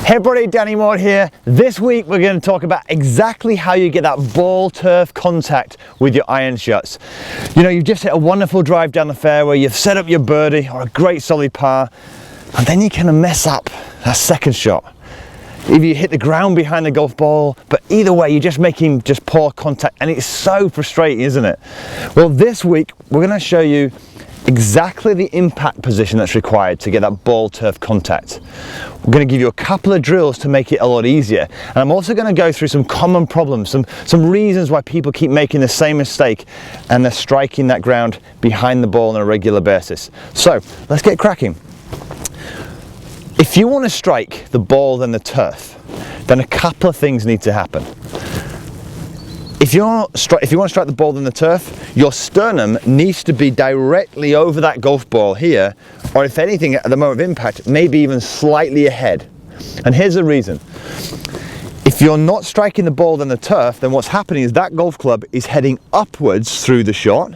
Hey everybody, Danny Maude here. This week we're going to talk about exactly how you get that ball turf contact with your iron shots. You know, you've just hit a wonderful drive down the fairway, you've set up your birdie or a great solid par, and then you kind of mess up that second shot. If you hit the ground behind the golf ball, but either way you're just making poor contact, and it's so frustrating, isn't it? Well, this week we're going to show you exactly the impact position that's required to get that ball turf contact. We're going to give you a couple of drills to make it a lot easier, and I'm also going to go through some common problems, some reasons why people keep making the same mistake and they're striking that ground behind the ball on a regular basis. So let's get cracking. If you want to strike the ball then the turf, then a couple of things need to happen. If you want to strike the ball then the turf, your sternum needs to be directly over that golf ball here, or if anything at the moment of impact, maybe even slightly ahead. And here's the reason. If you're not striking the ball then the turf, then what's happening is that golf club is heading upwards through the shot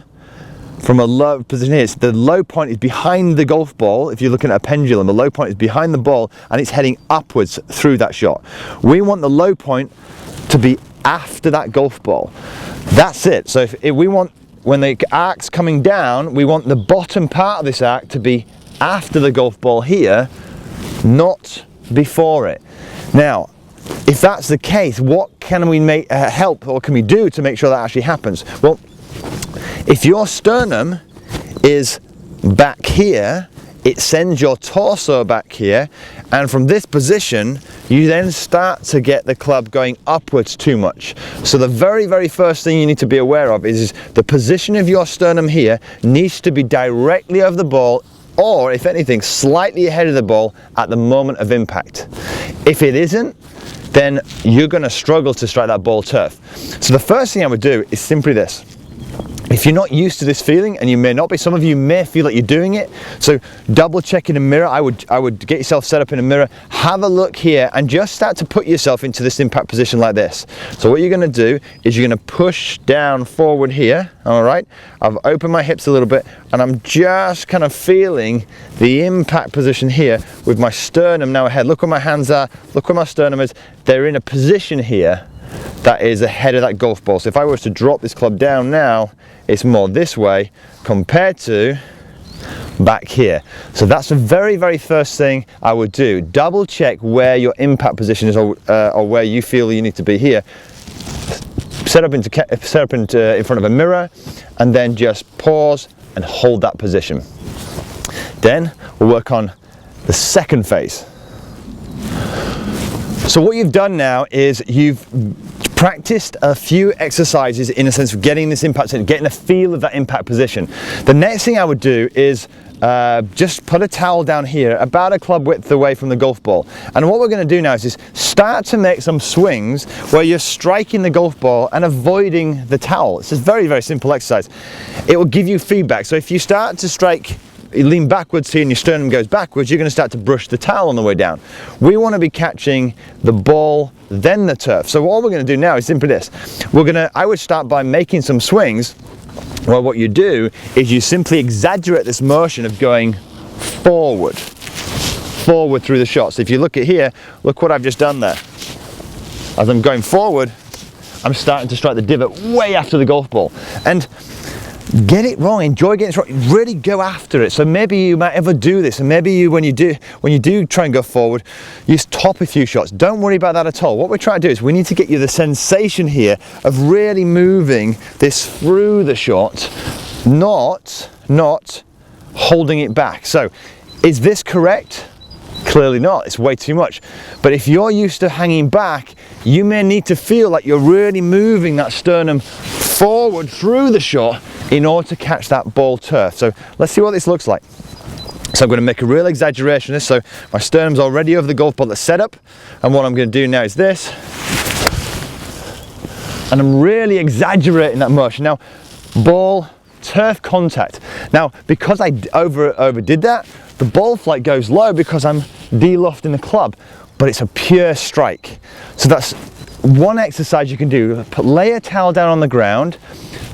from a low position here. So the low point is behind the golf ball. If you're looking at a pendulum, the low point is behind the ball and it's heading upwards through that shot. We want the low point to be after that golf ball. That's it. So if we want, when the arc's coming down, we want the bottom part of this arc to be after the golf ball here, not before it. Now, if that's the case, what can we make help, or can we do to make sure that actually happens? Well, if your sternum is back here, it sends your torso back here, and from this position you then start to get the club going upwards too much. So the very first thing you need to be aware of is the position of your sternum here needs to be directly over the ball, or if anything slightly ahead of the ball at the moment of impact. If it isn't, then you're going to struggle to strike that ball turf. So the first thing I would do is simply this. If you're not used to this feeling, and you may not be, some of you may feel like you're doing it, so double check in a mirror. I would get yourself set up in a mirror, have a look here, and just start to put yourself into this impact position like this. So what you're going to do is you're going to push down forward here, all right? I've opened my hips a little bit, and I'm just kind of feeling the impact position here with my sternum now ahead. Look where my hands are, look where my sternum is. They're in a position here that is ahead of that golf ball. So if I was to drop this club down now, it's more this way compared to back here. So that's the very first thing I would do. Double check where your impact position is, or where you feel you need to be here. Set up in front of a mirror, and then just pause and hold that position. Then we'll work on the second phase. So what you've done now is you've practiced a few exercises in a sense of getting this impact, getting a feel of that impact position. The next thing I would do is just put a towel down here about a club width away from the golf ball. And what we're going to do now is start to make some swings where you're striking the golf ball and avoiding the towel. It's a very simple exercise. It will give you feedback. So if you start to strike, you lean backwards here and your sternum goes backwards, you're going to start to brush the towel on the way down. We want to be catching the ball then the turf. So what we're going to do now is simply this. I would start by making some swings. Well, what you do is you simply exaggerate this motion of going forward through the shot. So if you look at here, look what I've just done there. As I'm going forward, I'm starting to strike the divot way after the golf ball. And get it wrong, enjoy getting it wrong, really go after it. So maybe you might ever do this, and maybe you, when you do try and go forward, you just top a few shots. Don't worry about that at all. What we're trying to do is we need to get you the sensation here of really moving this through the shot, not holding it back. So is this correct? Clearly not, it's way too much. But if you're used to hanging back, you may need to feel like you're really moving that sternum forward through the shot in order to catch that ball turf. So let's see what this looks like. So I'm going to make a real exaggeration of this. So my sternum's already over the golf ball that's set up, and what I'm going to do now is this, and I'm really exaggerating that motion. Now, ball turf contact. Now, because I overdid that, the ball flight goes low because I'm de-lofting the club, but it's a pure strike. So that's one exercise you can do. Lay a towel down on the ground,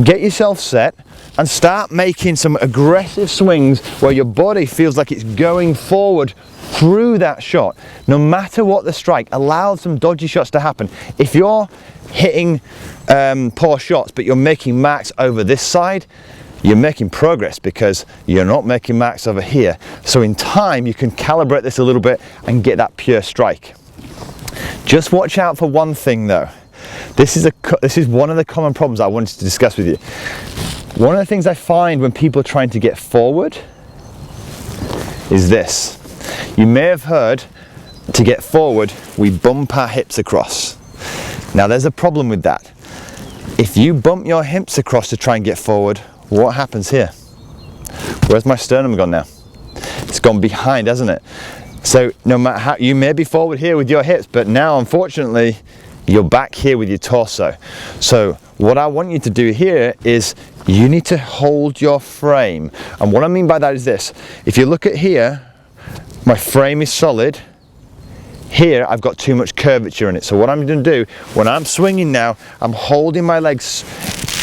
get yourself set, and start making some aggressive swings where your body feels like it's going forward through that shot. No matter what the strike, allow some dodgy shots to happen. If you're hitting poor shots but you're making marks over this side, you're making progress because you're not making marks over here. So in time you can calibrate this a little bit and get that pure strike. Just watch out for one thing though. This is one of the common problems I wanted to discuss with you. One of the things I find when people are trying to get forward is this. You may have heard, to get forward we bump our hips across. Now there's a problem with that. If you bump your hips across to try and get forward, what happens here? Where's my sternum gone now? It's gone behind, hasn't it? So no matter how, you may be forward here with your hips, but now unfortunately you're back here with your torso. So what I want you to do here is you need to hold your frame. And what I mean by that is this. If you look at here, my frame is solid. Here I've got too much curvature in it. So what I'm going to do, when I'm swinging now, I'm holding my legs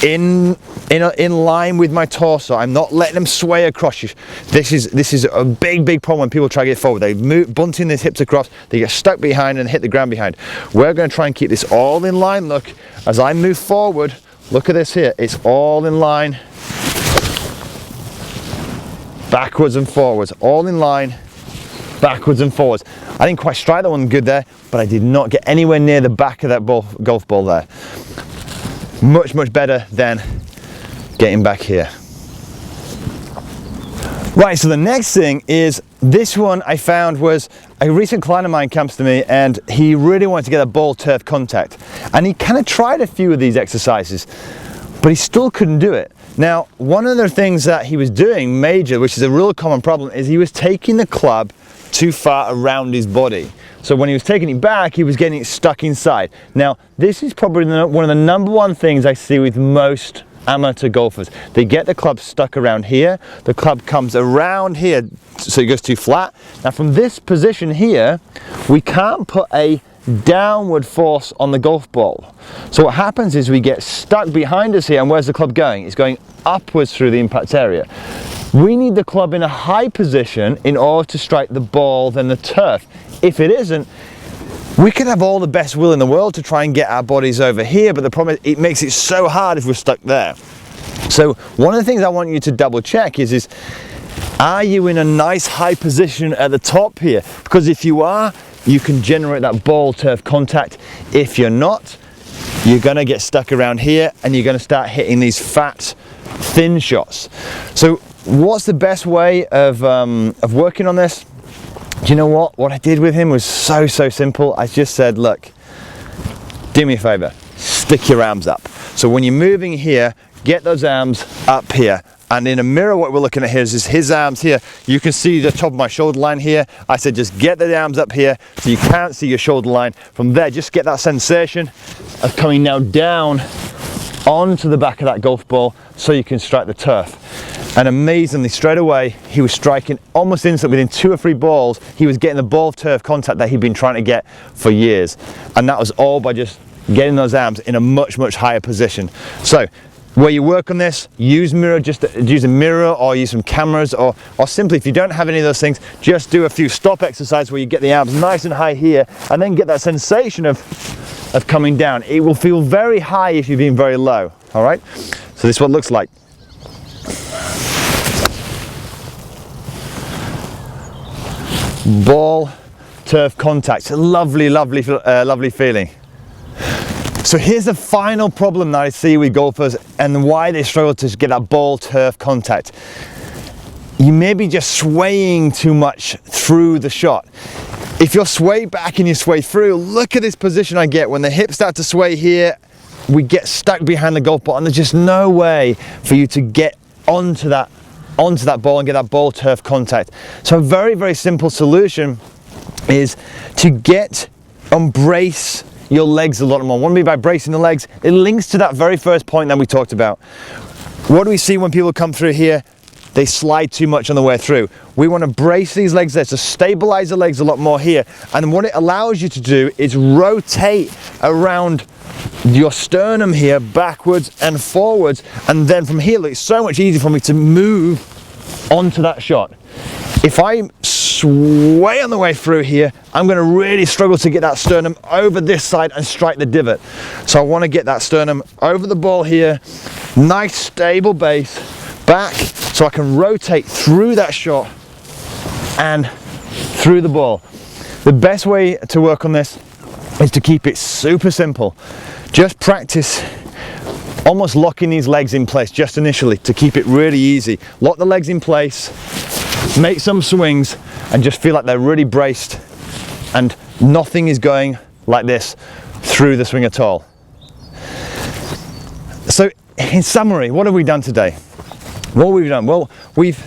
in line with my torso. I'm not letting them sway across you. This is a big problem when people try to get forward. They move, bunting their hips across, they get stuck behind and hit the ground behind. We're going to try and keep this all in line. Look, as I move forward, look at this here. It's all in line. Backwards and forwards, all in line. Backwards and forwards. I didn't quite strike that one good there, but I did not get anywhere near the back of that golf ball there. Much better than getting back here. Right, so the next thing is this one I found was a recent client of mine comes to me and he really wanted to get a ball turf contact, and he kind of tried a few of these exercises but he still couldn't do it. Now one of the things that he was doing major, which is a real common problem, is he was taking the club too far around his body. So when he was taking it back, he was getting it stuck inside. Now, this is probably one of the number one things I see with most amateur golfers. They get the club stuck around here, the club comes around here, so it goes too flat. Now from this position here, we can't put a downward force on the golf ball. So what happens is we get stuck behind us here, and where's the club going? It's going upwards through the impact area. We need the club in a high position in order to strike the ball than the turf. If it isn't, we could have all the best will in the world to try and get our bodies over here, but the problem is it makes it so hard if we're stuck there. So one of the things I want you to double check is are you in a nice high position at the top here? Because if you are, you can generate that ball turf contact. If you're not, you're going to get stuck around here and you're going to start hitting these fat, thin shots. So what's the best way of working on this? Do you know what I did with him was so simple. I just said, look, do me a favor, stick your arms up. So when you're moving here, get those arms up here. And in a mirror, what we're looking at here is his arms here. You can see the top of my shoulder line here. I said just get the arms up here so you can't see your shoulder line. From there, just get that sensation of coming now down onto the back of that golf ball so you can strike the turf. And amazingly, straight away, he was striking almost instantly. Within 2 or 3 balls, he was getting the ball turf contact that he'd been trying to get for years. And that was all by just getting those arms in a much higher position. So where you work on this, use mirror, just use a mirror or use some cameras, or simply if you don't have any of those things, just do a few stop exercises where you get the arms nice and high here and then get that sensation of coming down. It will feel very high if you've been very low. All right, so this is what it looks like. Ball turf contact, lovely feeling. So here's the final problem that I see with golfers and why they struggle to get that ball turf contact. You may be just swaying too much through the shot. If you're sway back and you sway through, look at this position I get. When the hips start to sway here, we get stuck behind the golf ball and there's just no way for you to get onto that ball and get that ball turf contact. So a very simple solution is to embrace your legs a lot more. What do I mean by bracing the legs? It links to that very first point that we talked about. What do we see when people come through here? they slide too much on the way through. We want to brace these legs there to stabilize the legs a lot more here. And what it allows you to do is rotate around your sternum here, backwards and forwards. And then from here, look, it's so much easier for me to move onto that shot. If I sway on the way through here, I'm going to really struggle to get that sternum over this side and strike the divot. So I want to get that sternum over the ball here, nice stable base, back, so I can rotate through that shot and through the ball. The best way to work on this is to keep it super simple. Just practice almost locking these legs in place just initially to keep it really easy. Lock the legs in place, make some swings, and just feel like they're really braced and nothing is going like this through the swing at all. So in summary, what have we done today? What we've done, well, we've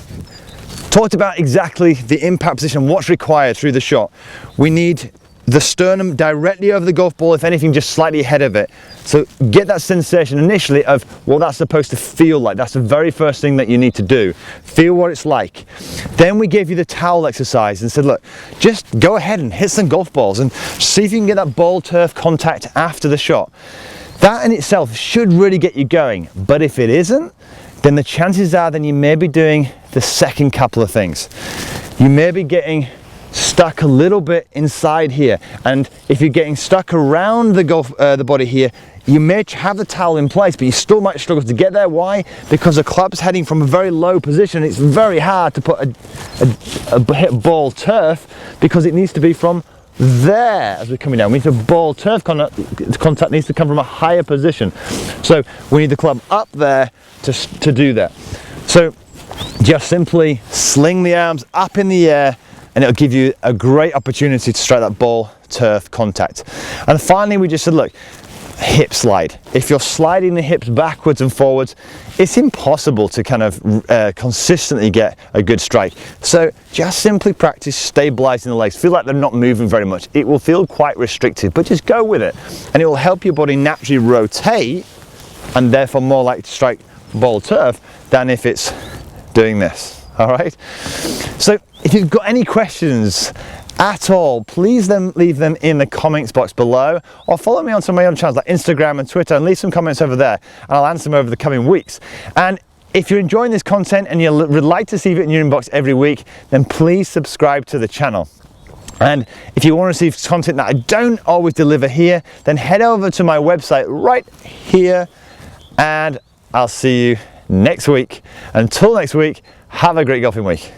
talked about exactly the impact position, what's required through the shot. We need the sternum directly over the golf ball, if anything just slightly ahead of it. So get that sensation initially of what that's supposed to feel like. That's the very first thing that you need to do. Feel what it's like. Then we gave you the towel exercise and said, look, just go ahead and hit some golf balls and see if you can get that ball turf contact after the shot. That in itself should really get you going. But if it isn't, then the chances are then you may be doing the second couple of things. You may be getting stuck a little bit inside here, and if you're getting stuck around the body here, you may have the towel in place, but you still might struggle to get there. Why? Because the club's heading from a very low position. It's very hard to put hit ball turf because it needs to be from there as we're coming down. We need to ball turf contact needs to come from a higher position. So we need the club up there to do that. So just simply sling the arms up in the air, and it'll give you a great opportunity to strike that ball turf contact. And finally, we just said, look, hip slide. If you're sliding the hips backwards and forwards, it's impossible to kind of consistently get a good strike. So just simply practice stabilizing the legs. Feel like they're not moving very much. It will feel quite restrictive, but just go with it. And it will help your body naturally rotate and therefore more likely to strike ball turf than if it's doing this. All right. So if you've got any questions at all, please leave them in the comments box below, or follow me on some of my other channels like Instagram and Twitter and leave some comments over there, and I'll answer them over the coming weeks. And if you're enjoying this content and you would like to receive it in your inbox every week, then please subscribe to the channel. And if you want to receive content that I don't always deliver here, then head over to my website right here, and I'll see you next week. Until next week, have a great golfing week.